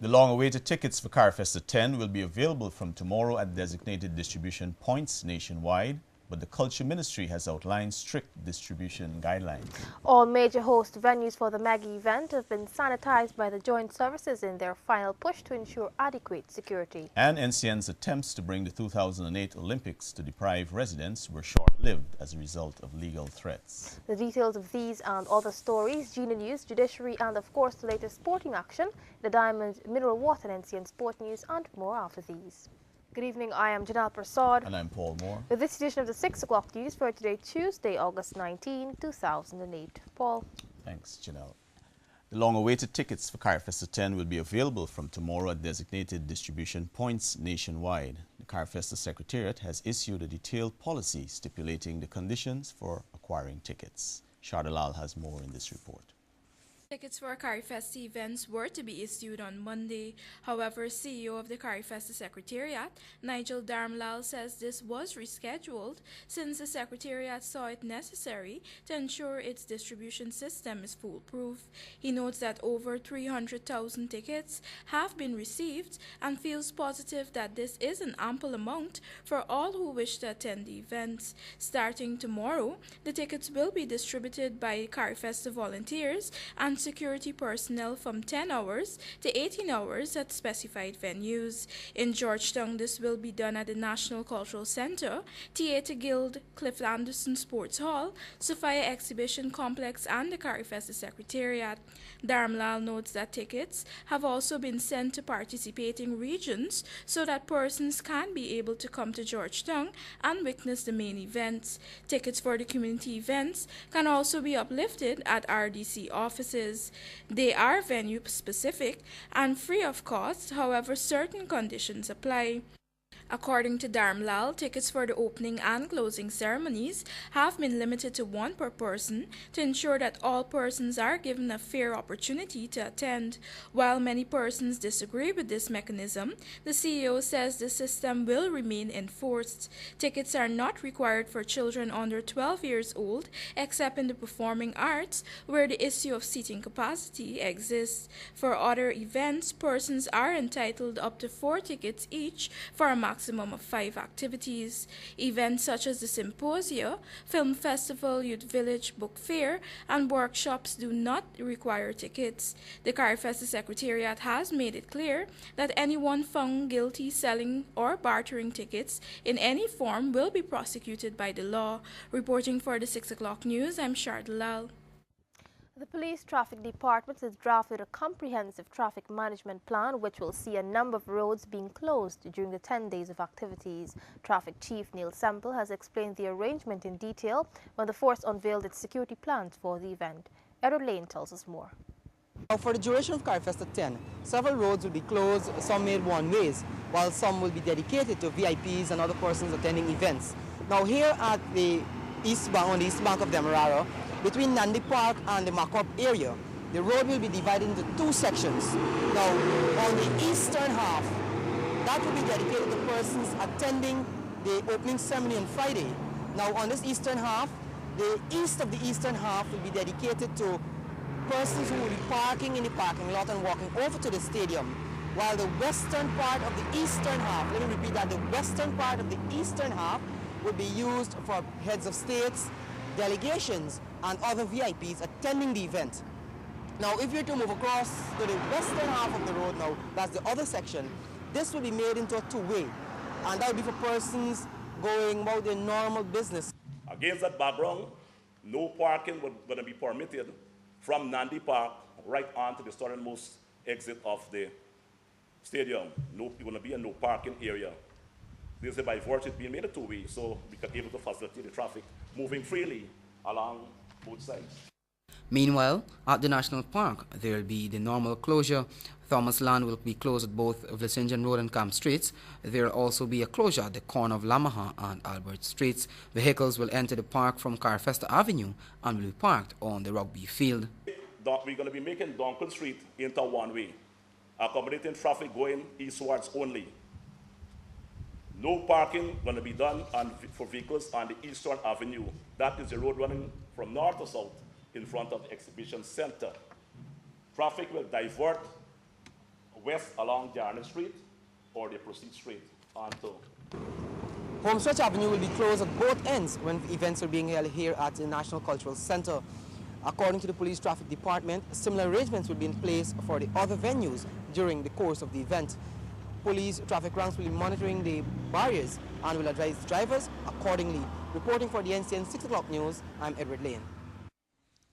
The long-awaited tickets for CarFesta 10 will be available from tomorrow at designated distribution points nationwide, but the Culture Ministry has outlined strict distribution guidelines. All major host venues for the mega event have been sanitized by the joint services in their final push to ensure adequate security. And NCN's attempts to bring the 2008 Olympics to deprive residents were short-lived as a result of legal threats. The details of these and other stories, Gina News, Judiciary, and of course the latest sporting action, the Diamond Mineral Water and NCN Sport News, and more after these. Good evening, I am Janelle Prasad. And I'm Paul Moore. With this edition of the 6 o'clock news for today, Tuesday, August 19, 2008. Paul. Thanks, Janelle. The long-awaited tickets for CarFesta 10 will be available from tomorrow at designated distribution points nationwide. The CarFesta Secretariat has issued a detailed policy stipulating the conditions for acquiring tickets. Shardalal has more in this report. Tickets for CarFesta events were to be issued on Monday. However, CEO of the CarFesta Secretariat, Nigel Darmlal, says this was rescheduled since the Secretariat saw it necessary to ensure its distribution system is foolproof. He notes that over 300,000 tickets have been received and feels positive that this is an ample amount for all who wish to attend the events. Starting tomorrow, the tickets will be distributed by CarFesta volunteers and security personnel from 10 hours to 18 hours at specified venues. In Georgetown, this will be done at the National Cultural Center, Theatre Guild, Cliff Anderson Sports Hall, Sophia Exhibition Complex, and the CarFesta Secretariat. Darmlal notes that tickets have also been sent to participating regions so that persons can be able to come to Georgetown and witness the main events. Tickets for the community events can also be uplifted at RDC offices. They are venue specific and free of cost, however certain conditions apply. According to Darmlal, tickets for the opening and closing ceremonies have been limited to one per person to ensure that all persons are given a fair opportunity to attend. While many persons disagree with this mechanism, the CEO says the system will remain enforced. Tickets are not required for children under 12 years old, except in the performing arts, where the issue of seating capacity exists. For other events, persons are entitled up to 4 tickets each for a maximum of 5 activities. Events such as the Symposia, Film Festival, Youth Village, Book Fair, and workshops do not require tickets. The CarFesta Secretariat has made it clear that anyone found guilty selling or bartering tickets in any form will be prosecuted by the law. Reporting for the 6 o'clock news, I'm Shardalal. The Police Traffic Department has drafted a comprehensive traffic management plan which will see a number of roads being closed during the 10 days of activities. Traffic Chief Neil Semple has explained the arrangement in detail when the force unveiled its security plans for the event. Edward Lane tells us more. For the duration of CarFesta 10, several roads will be closed, some made one-ways, while some will be dedicated to VIPs and other persons attending events. Now here at the east bank, on the east bank of Demerara, between Nandi Park and the Macop area, the road will be divided into 2 sections. Now, on the eastern half, that will be dedicated to persons attending the opening ceremony on Friday. Now, on this eastern half, the east of the eastern half will be dedicated to persons who will be parking in the parking lot and walking over to the stadium, while the western part of the eastern half, let me repeat that, the western part of the eastern half will be used for heads of states, delegations, and other VIPs attending the event. Now, if you're to move across to the western half of the road now, that's the other section, this will be made into a 2-way, and that will be for persons going about their normal business. Against that background, no parking was going to be permitted from Nandi Park right on to the southernmost exit of the stadium. No, going to be a no parking area. This is by virtue being made a 2-way, so we can be able to facilitate the traffic moving freely along both sides. Meanwhile, at the National Park, there will be the normal closure. Thomas Land will be closed at both Vlesinjan Road and Camp Streets. There will also be a closure at the corner of Lamaha and Albert Streets. Vehicles will enter the park from CarFesta Avenue and will be parked on the rugby field. We're going to be making Duncan Street into one-way, accommodating traffic going eastwards only. No parking going to be done for vehicles on the Eastern Avenue. That is the road running from north to south in front of the exhibition center. Traffic will divert west along Jarnett Street, or they proceed straight onto. Homestretch Avenue will be closed at both ends when events are being held here at the National Cultural Center. According to the Police Traffic Department, similar arrangements will be in place for the other venues during the course of the event. Police traffic ranks will be monitoring the barriers and will advise drivers accordingly. Reporting for the NCN 6 o'clock news, I'm Edward Lane.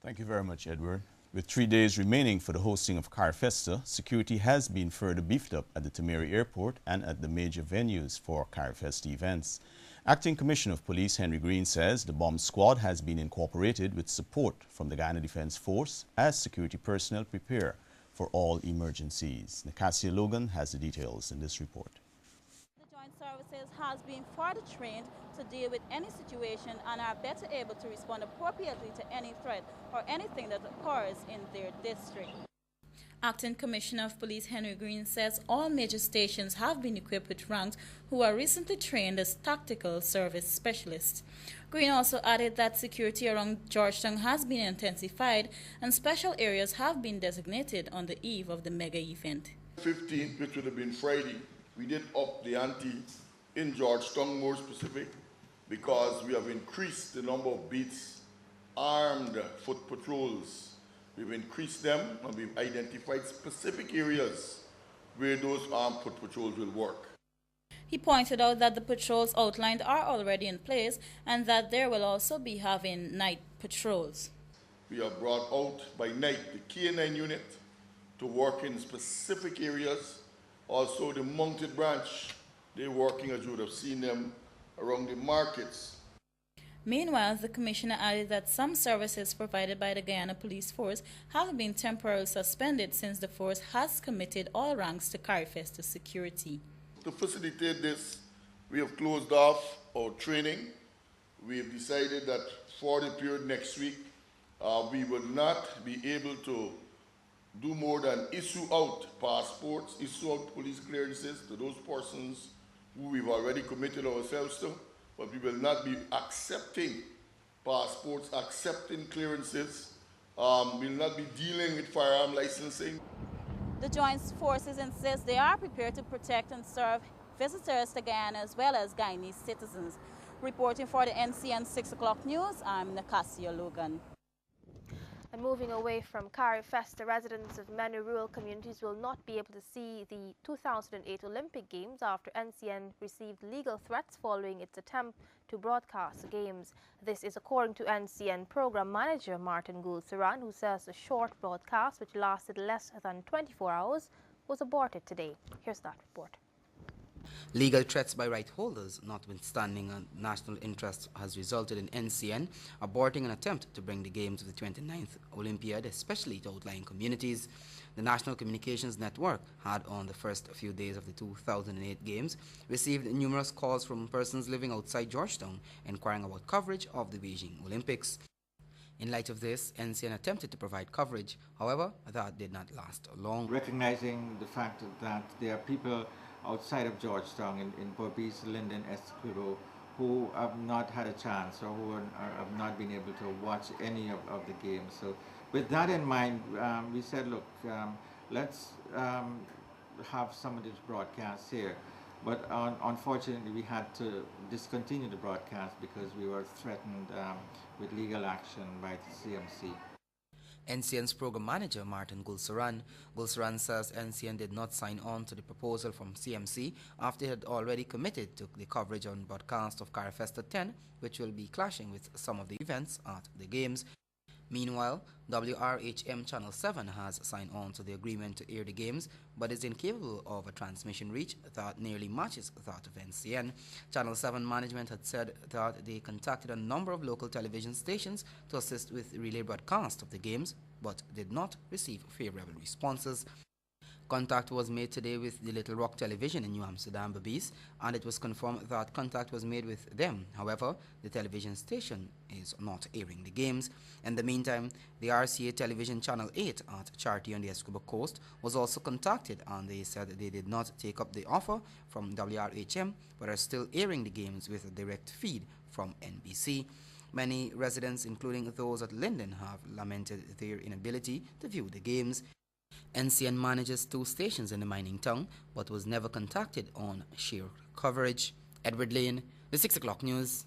Thank you very much, Edward. With 3 days remaining for the hosting of CARFESTA, security has been further beefed up at the Tamari Airport and at the major venues for CARFESTA events. Acting Commissioner of Police Henry Green says the bomb squad has been incorporated with support from the Guyana Defense Force as security personnel prepare for all emergencies. Nicasia Logan has the details in this report. The Joint Services has been further trained to deal with any situation and are better able to respond appropriately to any threat or anything that occurs in their district. Acting Commissioner of Police Henry Green says all major stations have been equipped with ranks who are recently trained as tactical service specialists. Green also added that security around Georgetown has been intensified and special areas have been designated on the eve of the mega event. 15th, which would have been Friday, we did up the ante in Georgetown, more specific, because we have increased the number of beats, armed foot patrols. We've increased them and we've identified specific areas where those armed foot patrols will work. He pointed out that the patrols outlined are already in place and that there will also be having night patrols. We have brought out by night the K9 unit to work in specific areas. Also the mounted branch, they're working, as you would have seen them, around the markets. Meanwhile, the Commissioner added that some services provided by the Guyana Police Force have been temporarily suspended since the force has committed all ranks to CARFESTA security. To facilitate this, we have closed off our training. We have decided that for the period next week, we will not be able to do more than issue out passports, issue out police clearances to those persons who we've already committed ourselves to, but we will not be accepting passports, accepting clearances. We'll not be dealing with firearm licensing. The Joint Forces insist they are prepared to protect and serve visitors to Guyana as well as Guyanese citizens. Reporting for the NCN 6 o'clock news, I'm Nicasia Logan. And moving away from CARFESTA, residents of many rural communities will not be able to see the 2008 Olympic Games after NCN received legal threats following its attempt to broadcast the Games. This is according to NCN Program Manager Martin Gould-Saran, who says the short broadcast, which lasted less than 24 hours, was aborted today. Here's that report. Legal threats by right holders, notwithstanding a national interest, has resulted in NCN aborting an attempt to bring the Games of the 29th Olympiad, especially to outlying communities. The National Communications Network had, on the first few days of the 2008 Games, received numerous calls from persons living outside Georgetown inquiring about coverage of the Beijing Olympics. In light of this, NCN attempted to provide coverage. However, that did not last long. Recognizing the fact that there are people outside of Georgetown, in Berbice, Linden, Essequibo, who have not had a chance or who have not been able to watch any of the games. So with that in mind, we said, look, let's have some of these broadcasts here. But unfortunately, we had to discontinue the broadcast because we were threatened with legal action by the CMC. NCN's program manager, Martin Gould-Saran says NCN did not sign on to the proposal from CMC after it had already committed to the coverage on broadcast of CARFESTA 10, which will be clashing with some of the events at the Games. Meanwhile, WRHM Channel 7 has signed on to the agreement to air the Games, but is incapable of a transmission reach that nearly matches that of NCN. Channel 7 management had said that they contacted a number of local television stations to assist with relay broadcast of the Games, but did not receive favorable responses. Contact was made today with the Little Rock Television in New Amsterdam, Berbice, and it was confirmed that contact was made with them. However, the television station is not airing the Games. In the meantime, the RCA Television Channel 8 at Charity on the Essequibo Coast was also contacted, and they said they did not take up the offer from WRHM, but are still airing the Games with a direct feed from NBC. Many residents, including those at Linden, have lamented their inability to view the Games. NCN manages 2 stations in the mining town, but was never contacted on sheer coverage. Edward Lane, the 6 o'clock news.